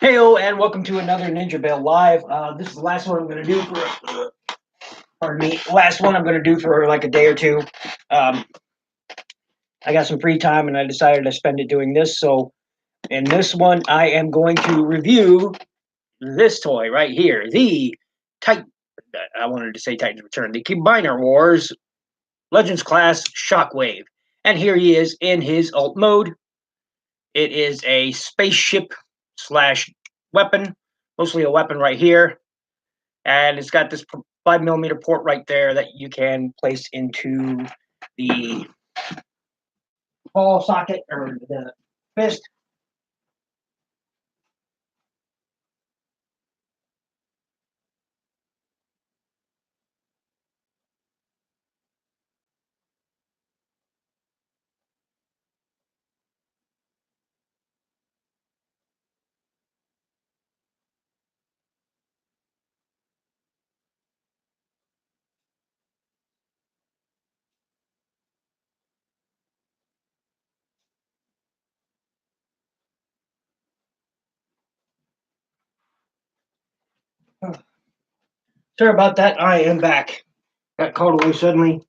Heyo, and welcome to another NinjaBill Live. This is the last one I'm going to do for, pardon me, last one I'm going to do for like a day or two. I got some free time and I decided to spend it doing this. So in this one, I am going to review this toy right here, the Titan, I wanted to say Titan's Return, the Combiner Wars Legends Class Shockwave. And here he is in his alt mode. It is a spaceship slash weapon, mostly a weapon right here. And it's got this 5mm port right there that you can place into the ball socket or the fist. Sorry about that. I am back. Got called away suddenly.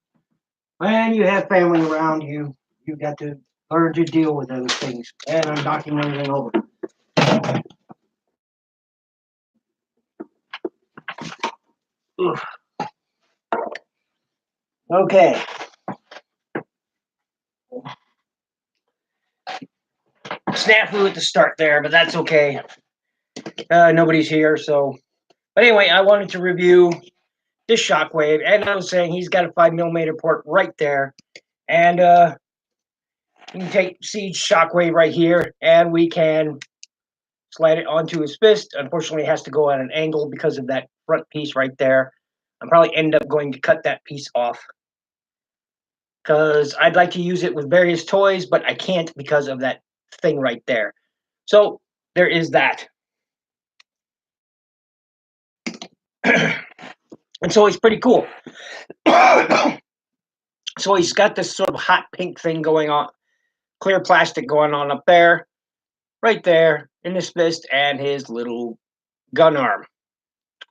When you have family around you, you got to learn to deal with those things. And I'm knocking everything over. Oof. Okay. Snafu at the start there, but that's okay. Nobody's here, so. But anyway, I wanted to review this Shockwave, and I was saying he's got a 5mm port right there. And you can take Siege Shockwave right here, and we can slide it onto his fist. Unfortunately, it has to go at an angle because of that front piece right there. I'm probably end up going to cut that piece off because I'd like to use it with various toys, but I can't because of that thing right there. So there is that. And so he's pretty cool. So he's got this sort of hot pink thing going on, clear plastic going on up there, right there in his fist, and his little gun arm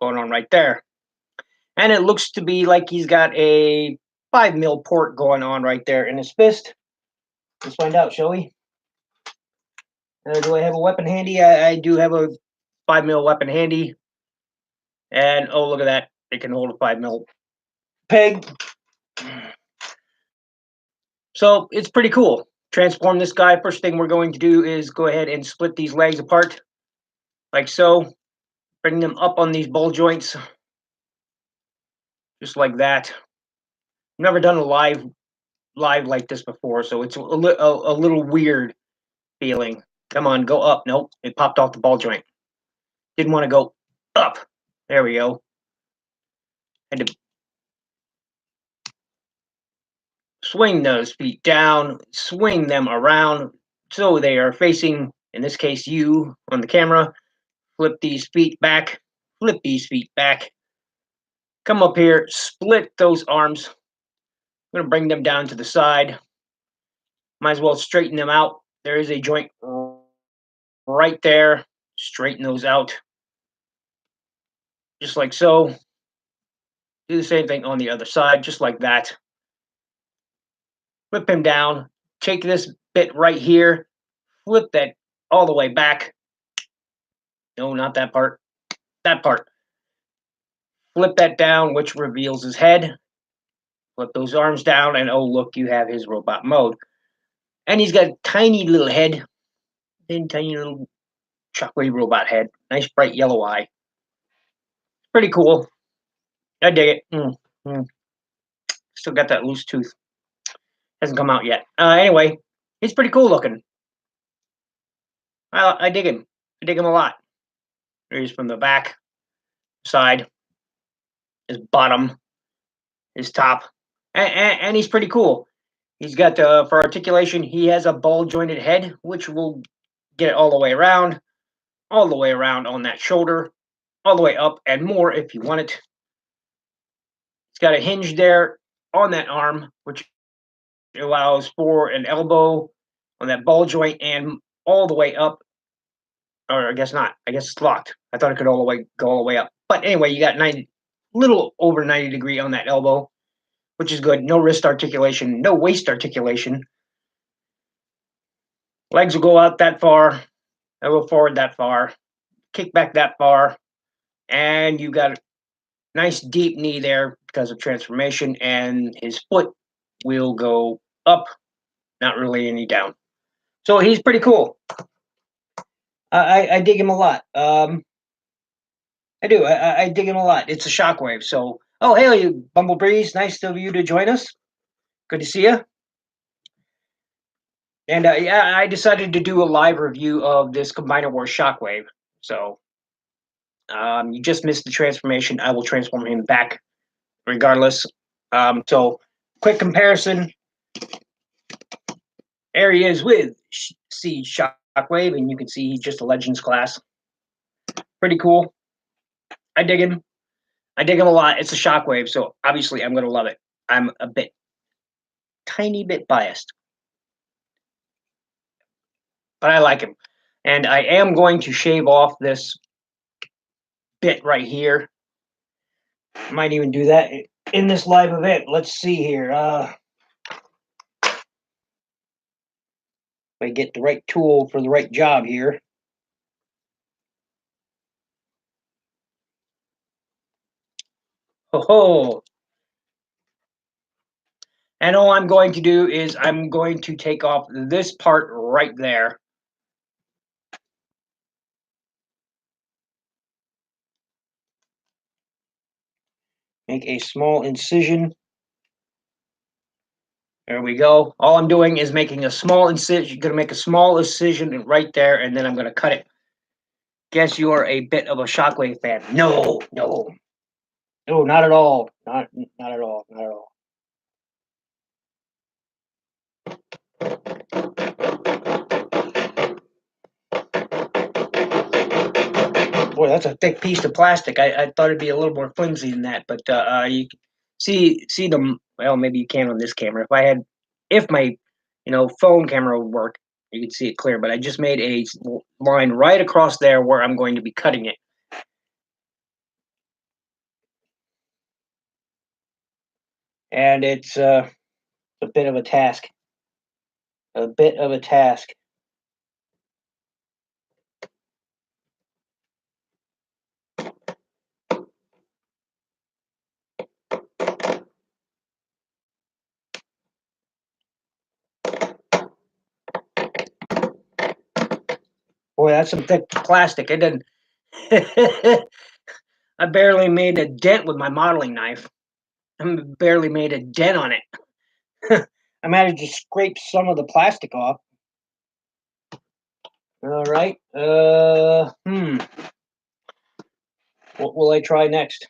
going on right there. And it looks to be like he's got a 5mm port going on right there in his fist. Let's find out, shall we? Do I have a weapon handy? I do have a 5mm weapon handy. And oh, look at that. It can hold a 5mm peg. So it's pretty cool. Transform this guy. First thing we're going to do is go ahead and split these legs apart like so. Bring them up on these ball joints. Just like that. Never done a live like this before, so it's a little weird feeling. Come on, go up. Nope, it popped off the ball joint. Didn't want to go up. There we go. Had to swing those feet down, swing them around so they are facing, in this case, you on the camera. Flip these feet back. Flip these feet back. Come up here, split those arms. I'm going to bring them down to the side. Might as well straighten them out. There is a joint right there. Straighten those out. Just like so. Do the same thing on the other side, just like that. Flip him down. Take this bit right here. Flip that all the way back. No, not that part. That part. Flip that down, which reveals his head. Flip those arms down, and oh, look, you have his robot mode. And he's got a tiny little head. Tiny little Shockwave robot head. Nice bright yellow eye. Pretty cool. I dig it. Still got that loose tooth. Hasn't come out yet. Anyway, he's pretty cool looking. I dig him. I dig him a lot. Here's from the back, side, his bottom, his top, and he's pretty cool. He's got, for articulation, he has a ball-jointed head, which will get it all the way around on that shoulder, all the way up, and more if you want it. It's got a hinge there on that arm, which allows for an elbow on that ball joint and all the way up or I guess not. I guess it's locked. I thought it could go all the way up. But anyway, you got 90, little over 90 degree on that elbow, which is good. No wrist articulation, no waist articulation. Legs will go out that far. I go forward that far, kick back that far, and you got a nice deep knee there because of transformation, and his foot will go up, not really any down. So he's pretty cool. I dig him a lot. I do. I dig him a lot. It's a shockwave. So, oh, hey, you Bumblebreeze. Nice of you to join us. Good to see you. And yeah, I decided to do a live review of this Combiner Wars shockwave. So, you just missed the transformation. I will transform him back regardless. So, quick comparison. There he is with C Shockwave, and you can see he's just a Legends class. Pretty cool. I dig him. I dig him a lot. It's a Shockwave, so obviously I'm going to love it. I'm a tiny bit biased, but I like him. And I am going to shave off this bit right here. Might even do that in this live event. Let's see here. If I get the right tool for the right job here. Ho. And all I'm going to do is I'm going to take off this part right there. Make a small incision. There we go. All I'm doing is making a small incision. Going to make a small incision right there, and then I'm going to cut it. Guess you are a bit of a Shockwave fan. No, not at all. Not at all. Not at all. Boy, that's a thick piece of plastic. I thought it'd be a little more flimsy than that, but you see them. Well, maybe you can on this camera. If my phone camera would work, you could see it clear. But I just made a line right across there where I'm going to be cutting it. And it's a bit of a task. A bit of a task. Boy, that's some thick plastic. It didn't. I barely made a dent with my modeling knife. I barely made a dent on it. I managed to scrape some of the plastic off. All right. What will I try next?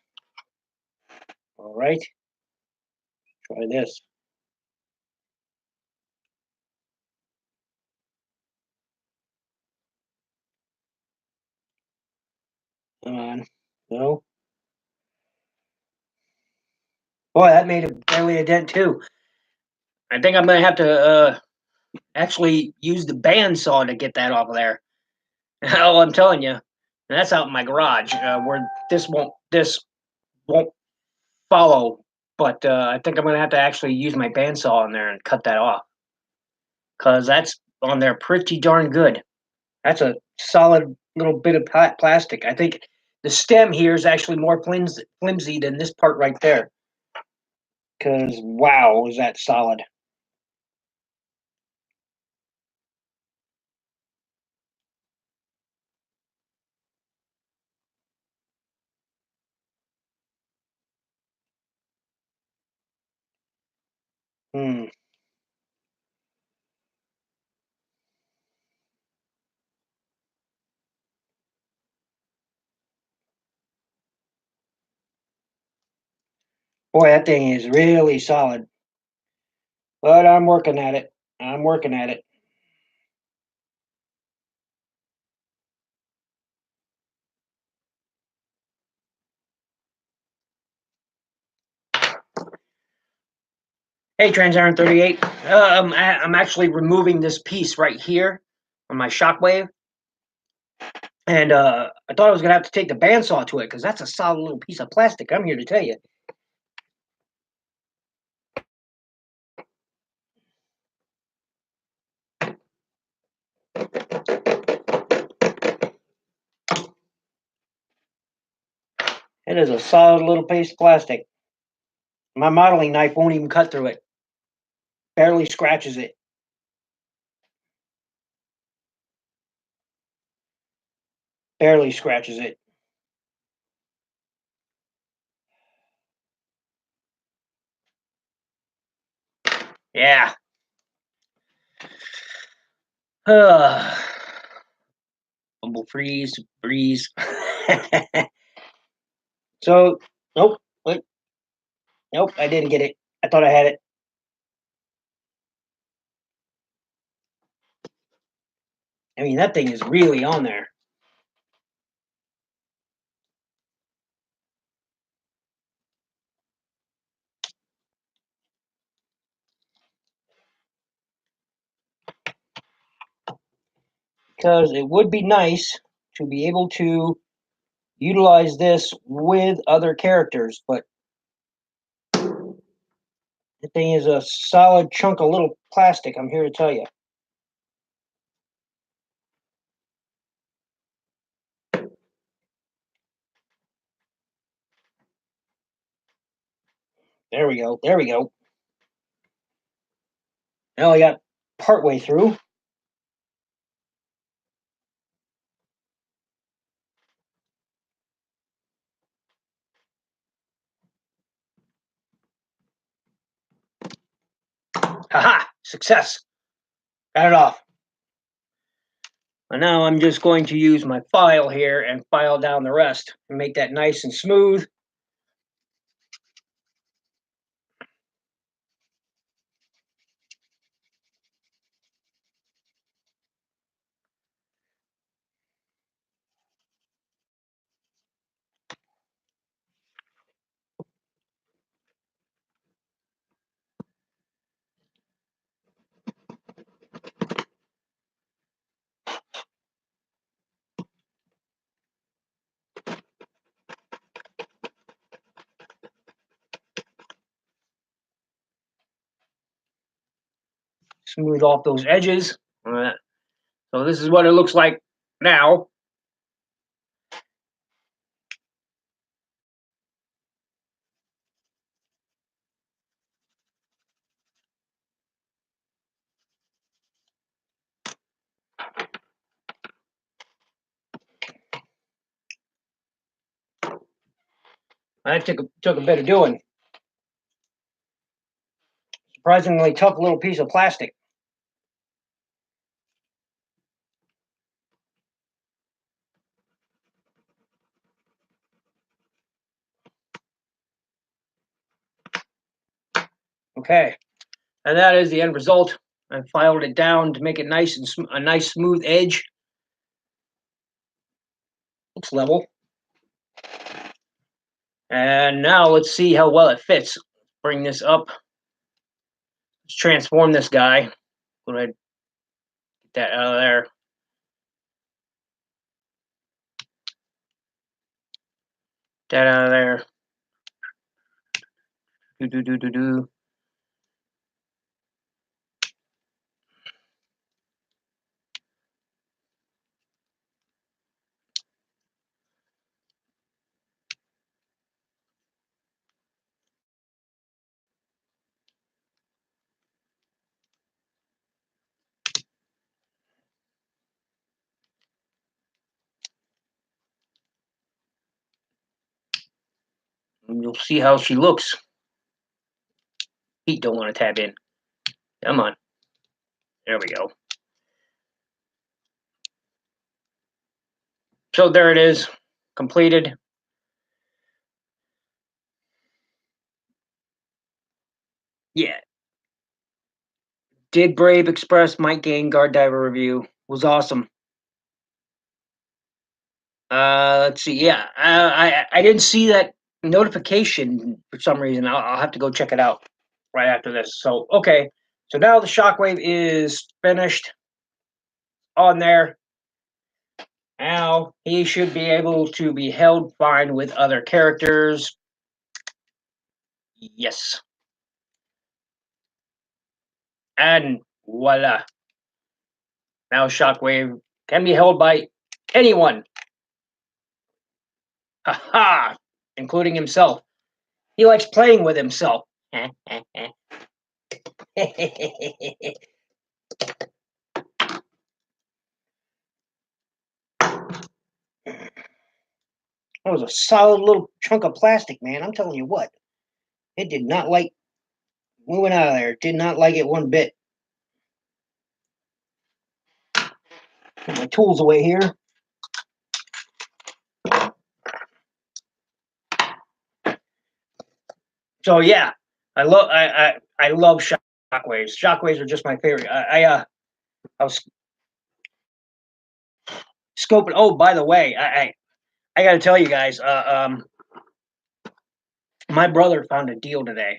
All right. Try this. Come on. No. Boy, that made barely a dent too. I think I'm gonna have to actually use the bandsaw to get that off of there. Oh, I'm telling you, that's out in my garage where this won't follow. But I think I'm gonna have to actually use my bandsaw in there and cut that off, because that's on there pretty darn good. That's a solid little bit of plastic. I think the stem here is actually more flimsy than this part right there. Because wow, is that solid? Hmm. Boy, that thing is really solid. But I'm working at it. I'm working at it. Hey, Transaren 38. I'm actually removing this piece right here on my shockwave. And I thought I was going to have to take the bandsaw to it because that's a solid little piece of plastic. I'm here to tell you. It is a solid little piece of plastic. My modeling knife won't even cut through it. Barely scratches it. Barely scratches it. Yeah. Bumble freeze, breeze. So, nope. Wait. Nope, I didn't get it. I thought I had it. I mean, that thing is really on there. Because it would be nice to be able to utilize this with other characters, but the thing is a solid chunk of little plastic, I'm here to tell you. There we go. There we go. Now I got partway through. Haha! Success! Got it off. And now I'm just going to use my file here and file down the rest and make that nice and smooth. Smooth off those edges. So this is what it looks like now. That took a bit of doing. Surprisingly tough little piece of plastic. Okay, and that is the end result. I filed it down to make it nice and a nice smooth edge. Looks level. And now let's see how well it fits. Bring this up. Let's transform this guy. Go ahead, get that out of there. That out of there. Do do do do do. And you'll see how she looks. Heat don't want to tab in. Come on. There we go. So there it is, completed. Yeah. Did Brave Express Mike Gain Guard Diver review. Was awesome. Let's see. Yeah, I didn't see that notification for some reason. I'll have to go check it out right after this. So okay. So now the Shockwave is finished on there. Now he should be able to be held fine with other characters. Yes. And voila. Now Shockwave can be held by anyone. Ha ha! Including himself. He likes playing with himself. That was a solid little chunk of plastic, man. I'm telling you what. It did not like moving out of there. It did not like it one bit. Put my tools away here. So yeah, I love shockwaves. Shockwaves are just my favorite. I was scoping. Oh, by the way, I got to tell you guys. My brother found a deal today.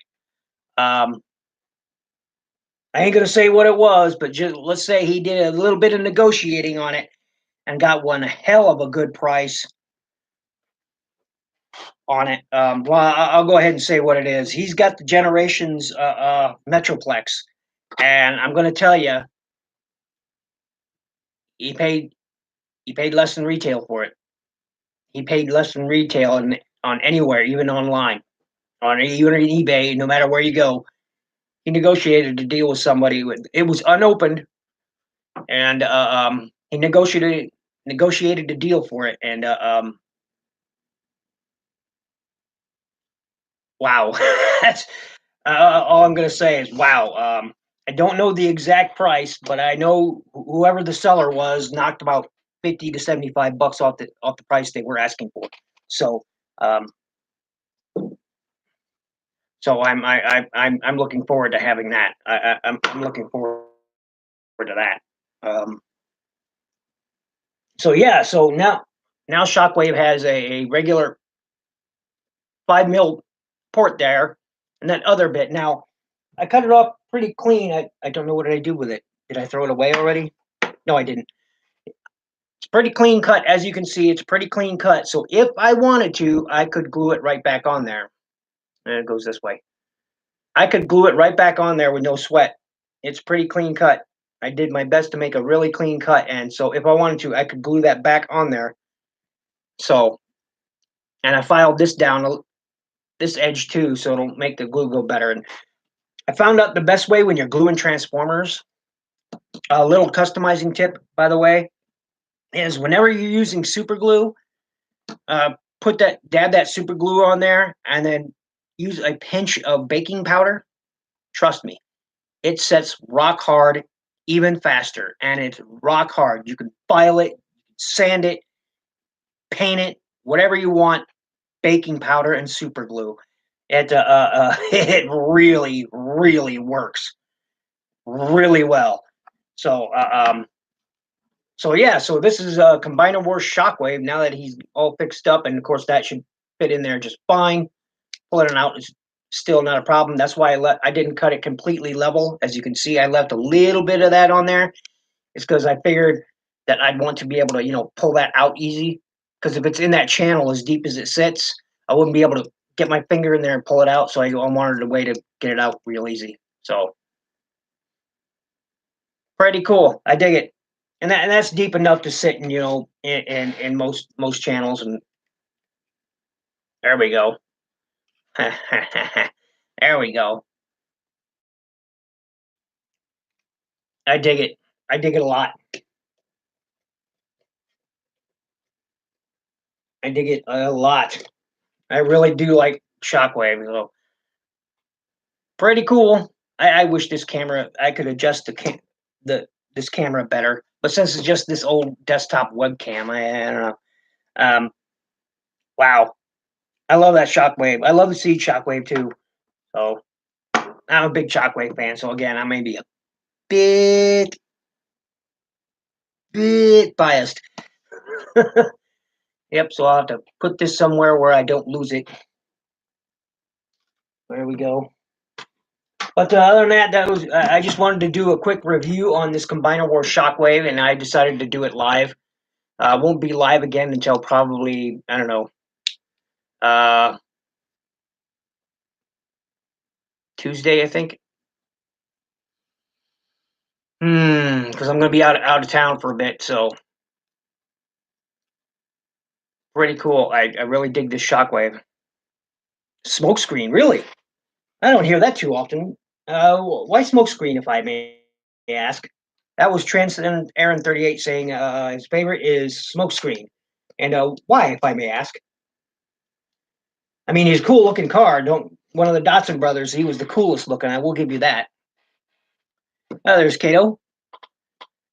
Um, I ain't gonna say what it was, but just let's say he did a little bit of negotiating on it and got one hell of a good price on it. Well, I'll go ahead and say what it is. He's got the Generations Metroplex, and I'm gonna tell you, he paid less than retail for it. He paid less than retail on anywhere, even online, even on eBay. No matter where you go, he negotiated a deal with somebody. It was unopened, and he negotiated a deal for it, and wow, that's all I'm gonna say is wow. I don't know the exact price, but I know whoever the seller was knocked about 50 to 75 bucks off the price they were asking for. So um, I'm looking forward to having that. I'm looking forward to that. So yeah, so now Shockwave has a regular 5 mil port there, and that other bit. Now I cut it off pretty clean. I don't know what did I do with it. Did I throw it away already? No, I didn't. It's pretty clean cut, as you can see. It's pretty clean cut. So if I wanted to, I could glue it right back on there. And it goes this way. I could glue it right back on there with no sweat. It's pretty clean cut. I did my best to make a really clean cut, and so if I wanted to, I could glue that back on there. So, and I filed this down this edge too, so it'll make the glue go better. And I found out the best way when you're gluing transformers. A little customizing tip, by the way, is whenever you're using super glue, uh, dab that super glue on there, and then use a pinch of baking powder. Trust me, it sets rock hard even faster, and it's rock hard. You can file it, sand it, paint it, whatever you want. Baking powder and super glue. It really works really well. So so yeah, so this is a Combiner Wars Shockwave. Now that he's all fixed up, and of course that should fit in there just fine. Pulling it out is still not a problem. That's why I didn't cut it completely level. As you can see, I left a little bit of that on there. It's because I figured that I'd want to be able to, pull that out easy. Because if it's in that channel as deep as it sits, I wouldn't be able to get my finger in there and pull it out. So I wanted a way to get it out real easy. So pretty cool. I dig it. And that's deep enough to sit in, in most channels. And there we go. There we go. I dig it. I dig it a lot. I dig it a lot. I really do like Shockwave. So pretty cool. I wish this camera I could adjust this camera better, but since it's just this old desktop webcam, I don't know. Wow, I love that Shockwave. I love the Seed Shockwave too. So I'm a big Shockwave fan. So again, I may be a bit biased. Yep. So I'll have to put this somewhere where I don't lose it. There we go. But other than that, I just wanted to do a quick review on this Combiner Wars Shockwave, and I decided to do it live. Won't be live again until probably, I don't know, uh, Tuesday, I think. Because I'm gonna be out of town for a bit, so pretty cool. I really dig this Shockwave. Smokescreen, really? I don't hear that too often. Why smokescreen, if I may ask? That was Transcendent Aaron 38 saying his favorite is smokescreen. And why, if I may ask? I mean, he's a cool looking car. Don't One of the Datsun brothers, he was the coolest looking. I will give you that. There's Kato.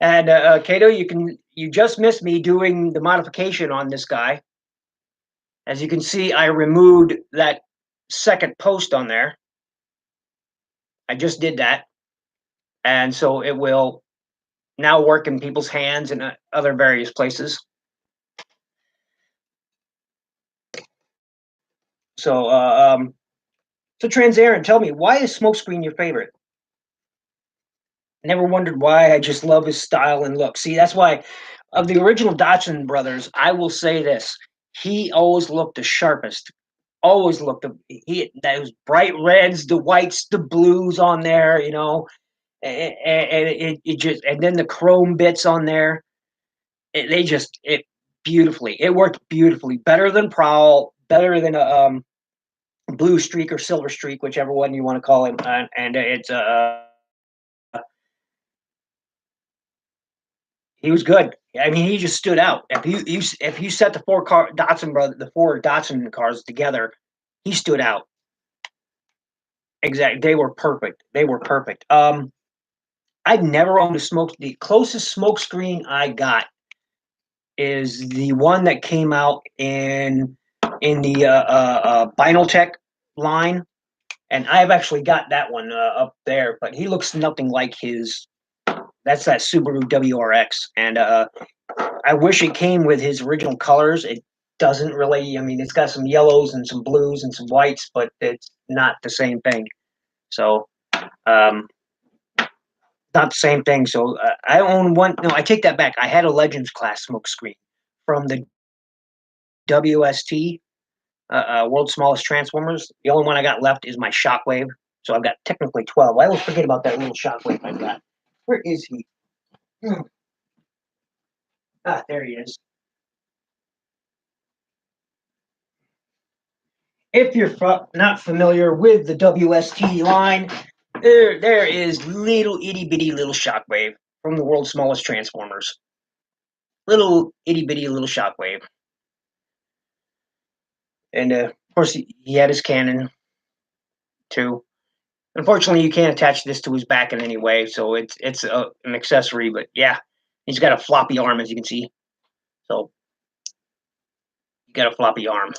And Kato, you just missed me doing the modification on this guy. As you can see, I removed that second post on there. I just did that, and so it will now work in people's hands and other various places. So, so Trans Aaron, tell me, why is Smokescreen your favorite? Never wondered why. I just love his style and look. See, that's why of the original Datsun brothers, I will say this: he always looked the sharpest. Always looked those bright reds, the whites, the blues on there. And it just, and then the chrome bits on there. It beautifully. It worked beautifully. Better than Prowl. Better than a blue streak or silver streak, whichever one you want to call him. And it's he was good. I mean, he just stood out. If you set the four Datsun cars together, he stood out. Exactly, they were perfect. They were perfect. I've never owned a smoke. The closest smoke screen I got is the one that came out in the Binaltech line, and I've actually got that one up there. But he looks nothing like his. That's that Subaru WRX, and I wish it came with his original colors. It doesn't really. I mean, it's got some yellows and some blues and some whites, but it's not the same thing. So, um, not the same thing. So, I own one. No, I take that back. I had a Legends class smoke screen from the WST, World's Smallest Transformers. The only one I got left is my Shockwave. So I've got technically 12. I always forget about that little Shockwave I've got. Where is he? There he is. If you're not familiar with the WST line, there is little itty bitty little Shockwave from the world's smallest Transformers. Little itty bitty little Shockwave, and of course he had his cannon too. Unfortunately, you can't attach this to his back in any way, so it's an accessory. But yeah, he's got a floppy arm, as you can see. So you got a floppy arm.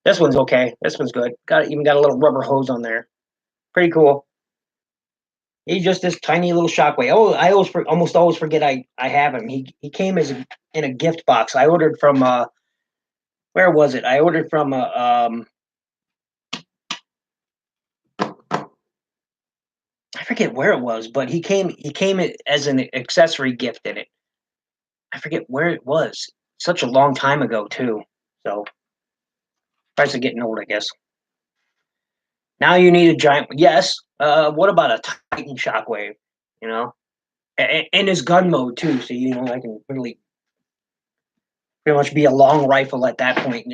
This one's okay. This one's good. Even got a little rubber hose on there. Pretty cool. He's just this tiny little Shockwave. Oh, I almost always forget I have him. He came in a gift box. I ordered from where was it? I ordered from I forget where it was, but he came as an accessory gift in it. I forget where it was. Such a long time ago too. So price of getting old, I guess. Now you need a giant. Yes. What about a Titan Shockwave? You know, and his gun mode too. So I can really pretty much be a long rifle at that point.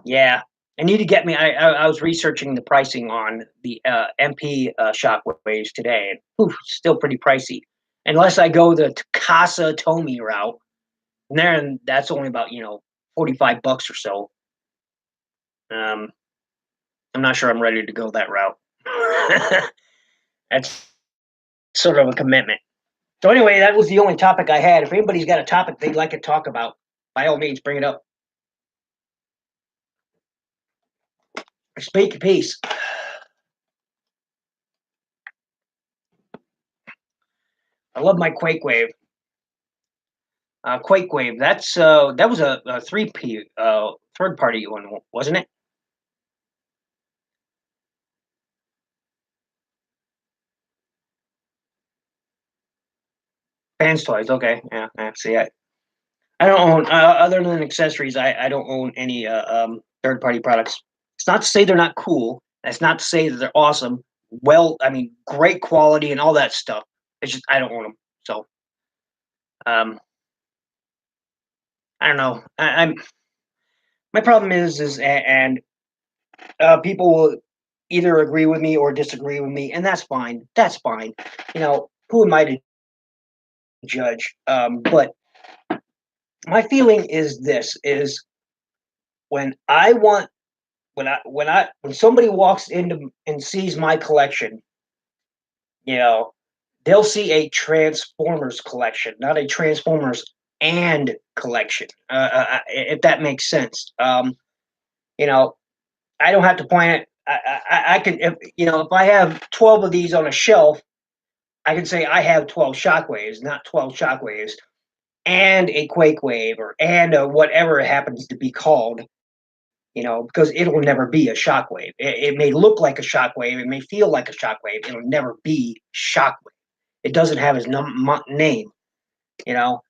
Yeah. I need to get me. I was researching the pricing on the MP shockwaves today, and still pretty pricey. Unless I go the Casa Tomy route, and then that's only about $45 or so. Um, I'm not sure I'm ready to go that route. That's sort of a commitment. So anyway, that was the only topic I had. If anybody's got a topic they'd like to talk about, by all means, bring it up. Speak your piece. I love my Quake Wave. Quake Wave. That was a third party one, wasn't it? Fans toys. Okay, yeah. See, I don't own other than accessories. I don't own any third party products. It's not to say they're not cool. That's not to say that they're awesome. Well, I mean, great quality and all that stuff. It's just I don't own them. So um, I don't know. I'm my problem is and people will either agree with me or disagree with me, and that's fine. That's fine. Who am I to judge? But my feeling is this: is when I want when somebody walks into and sees my collection, you know, they'll see a Transformers collection, not a Transformers and collection. If that makes sense. You know, I don't have to point it. I can, if I have 12 of these on a shelf, I can say I have 12 shockwaves, not 12 shockwaves, and a quake wave or and a whatever it happens to be called. Because it'll never be a shockwave. It may look like a shockwave, it may feel like a shockwave. It'll never be shockwave. It doesn't have his name, you know.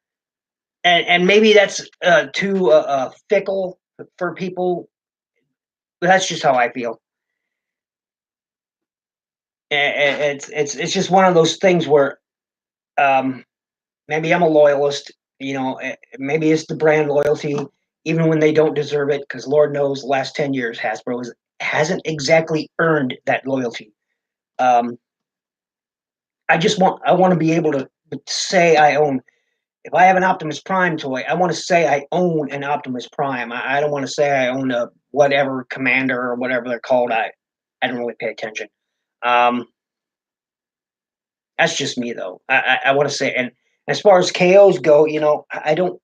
And maybe that's too fickle for people. But that's just how I feel. It's just one of those things where um, maybe I'm a loyalist. Maybe it's the brand loyalty, even when they don't deserve it. Because Lord knows, the last 10 years, hasn't exactly earned that loyalty. Um, I want to be able to say I own. If I have an Optimus Prime toy, I want to say I own an Optimus Prime. I don't want to say I own a whatever Commander or whatever they're called. I don't really pay attention. Um, that's just me though. I want to say, and as far as KOs go, I don't.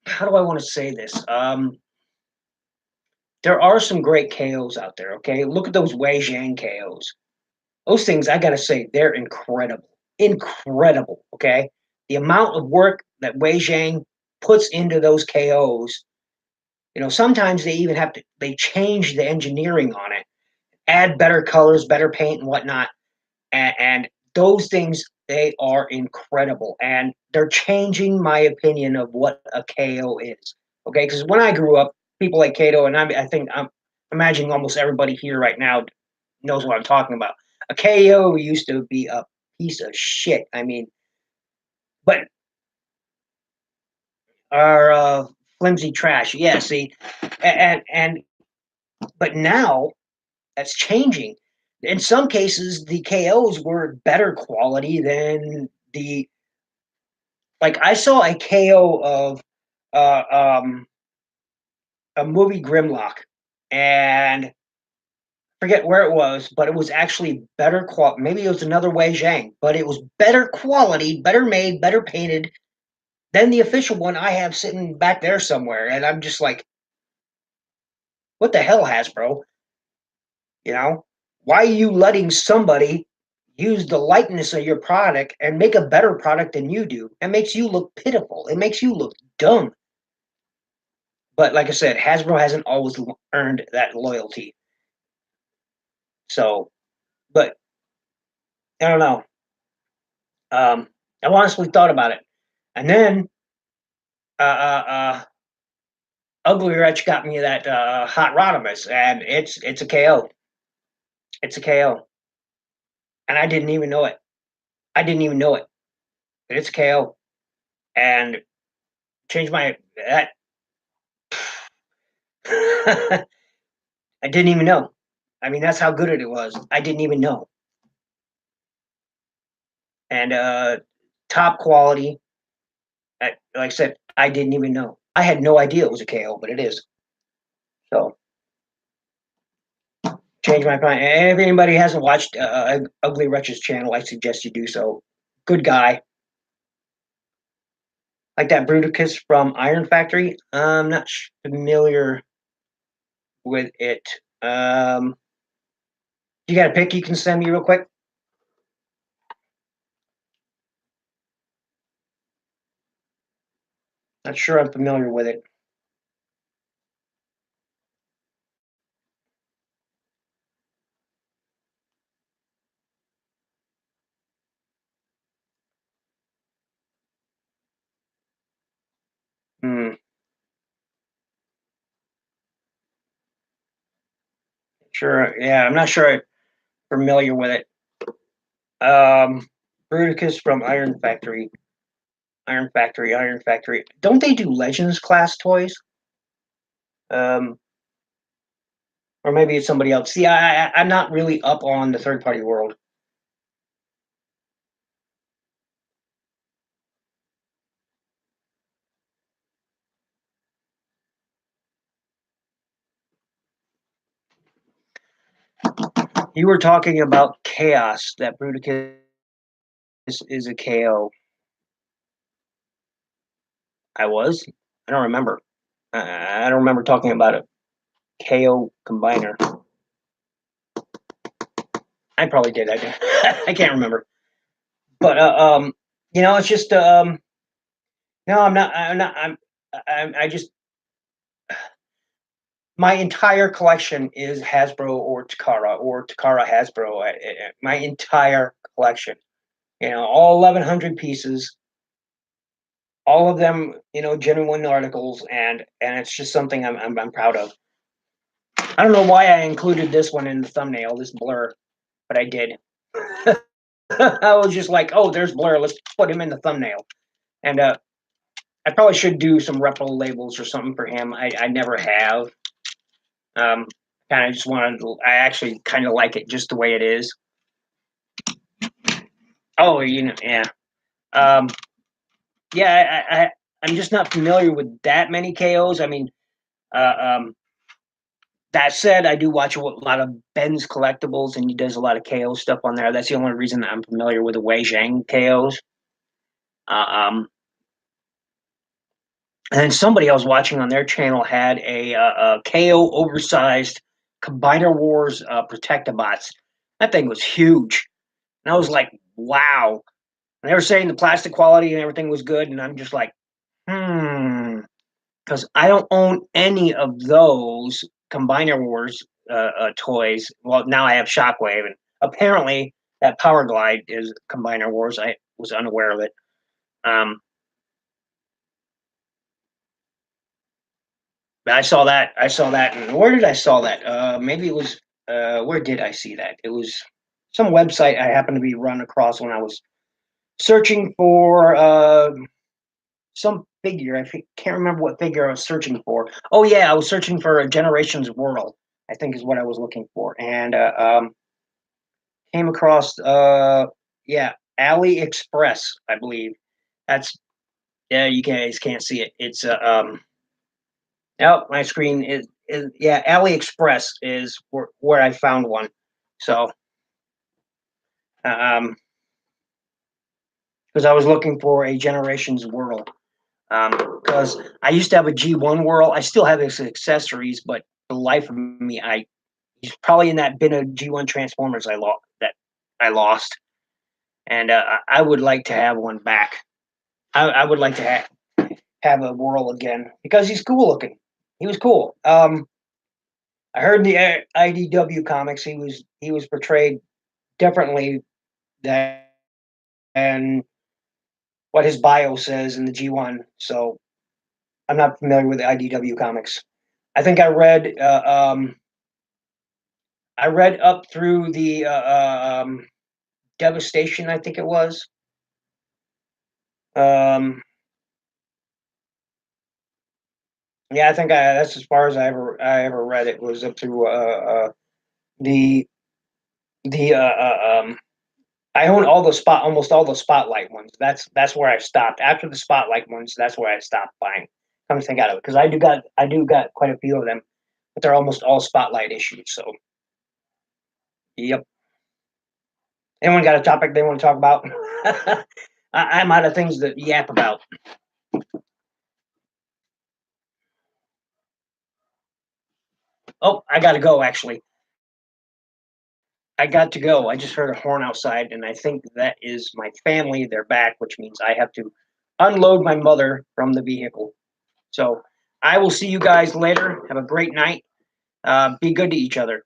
How do I want to say this? There are some great KOs out there. Okay, look at those Wei Zhang KOs. Those things, I gotta say, they're incredible. Incredible. Okay. The amount of work that Wei Zhang puts into those KOs, sometimes they change the engineering on it, add better colors, better paint and whatnot. And those things, they are incredible. And they're changing my opinion of what a KO is. Okay. Because when I grew up, people like Kato, and I think I'm imagining almost everybody here right now knows what I'm talking about. A KO used to be a piece of shit. I mean, but our flimsy trash. Yeah, see, and but now that's changing. In some cases, the KOs were better quality than the like. I saw a KO of uh, um, a movie Grimlock, and forget where it was, but it was actually better quality. Maybe it was another Wei Zhang, but it was better quality, better made, better painted than the official one I have sitting back there somewhere. And I'm just like, what the hell, Hasbro? You know, why are you letting somebody use the likeness of your product and make a better product than you do? It makes you look pitiful. It makes you look dumb. But like I said, Hasbro hasn't always earned that loyalty. So, but I don't know. I've honestly thought about it. And then uh, uh, uh, Ugly Wretch got me that Hot Rodimus, and it's a KO. It's a KO, and I didn't even know it. I didn't even know it, but it's a KO, and changed my that. I didn't even know. I mean, that's how good it was. I didn't even know, and top quality. Like I said, I didn't even know. I had no idea it was a KO, but it is. So change my mind. And if anybody hasn't watched Ugly Wretch's channel, I suggest you do so. Good guy. Like that Bruticus from Iron Factory. I'm not familiar with it. You got a pic you can send me real quick? Not sure I'm familiar with it. Hmm. Sure. Yeah, I'm not sure I'm familiar with it. Bruticus from Iron Factory. Iron Factory. Iron Factory. Don't they do Legends class toys? Um, or maybe it's somebody else. See, I'm not really up on the third party world. You were talking about chaos. That Bruticus is a KO. I was. I don't remember. I don't remember talking about a KO combiner. I probably did. I did. I can't remember. But it's just no, I'm not. I'm not. I just my entire collection is Hasbro or Takara Hasbro. My entire collection. All 1,100 pieces, all of them, genuine articles, and it's just something I'm proud of. I don't know why I included this one in the thumbnail, this Blur, but I did. I was just like, oh, there's Blur. Let's put him in the thumbnail. And I probably should do some repro labels or something for him. I never have. Kind of just wanted to, I actually kind of like it just the way it is. Oh, yeah. Um, yeah, I'm just not familiar with that many KOs. I mean, uh, um, that said, I do watch a lot of Ben's collectibles, and he does a lot of KO stuff on there. That's the only reason that I'm familiar with the Wei Zhang KOs. Uh, um, and then somebody I was watching on their channel had a KO oversized Combiner Wars Protectobots. That thing was huge, and I was like, wow. And they were saying the plastic quality and everything was good, and I'm just like, because I don't own any of those Combiner Wars toys. Well, now I have Shockwave, and apparently that Power Glide is Combiner Wars. I was unaware of it. Um, but I saw that. I saw that. And where did I saw that? Maybe it was. Where did I see that? It was some website I happened to be run across when I was searching for some figure. Can't remember what figure I was searching for. Oh yeah, I was searching for a Generations World. I think is what I was looking for, and came across yeah, AliExpress, I believe. That's yeah. You guys can't see it. It's oh, my screen is yeah. AliExpress is where I found one. So um, because I was looking for a Generations World. Because I used to have a G1 Whirl. I still have its accessories, but for the life of me, he's probably in that bin of G1 Transformers I lost, and I would like to have one back. I would like to have a Whirl again because he's cool looking. He was cool. I heard in the IDW comics he was portrayed differently than what his bio says in the G1. So I'm not familiar with the IDW comics. I think I read up through the devastation. I think it was. Um, yeah, I think that's as far as I ever read it was up through the the I own almost all the spotlight ones. That's where I stopped. After the spotlight ones, that's where I stopped buying. Come to think out of it, because I do got quite a few of them, but they're almost all spotlight issues. So, yep. Anyone got a topic they want to talk about? I'm out of things to yap about. Oh, I got to go. Actually, I got to go. I just heard a horn outside, and I think that is my family. They're back, which means I have to unload my mother from the vehicle. So I will see you guys later. Have a great night. Be good to each other.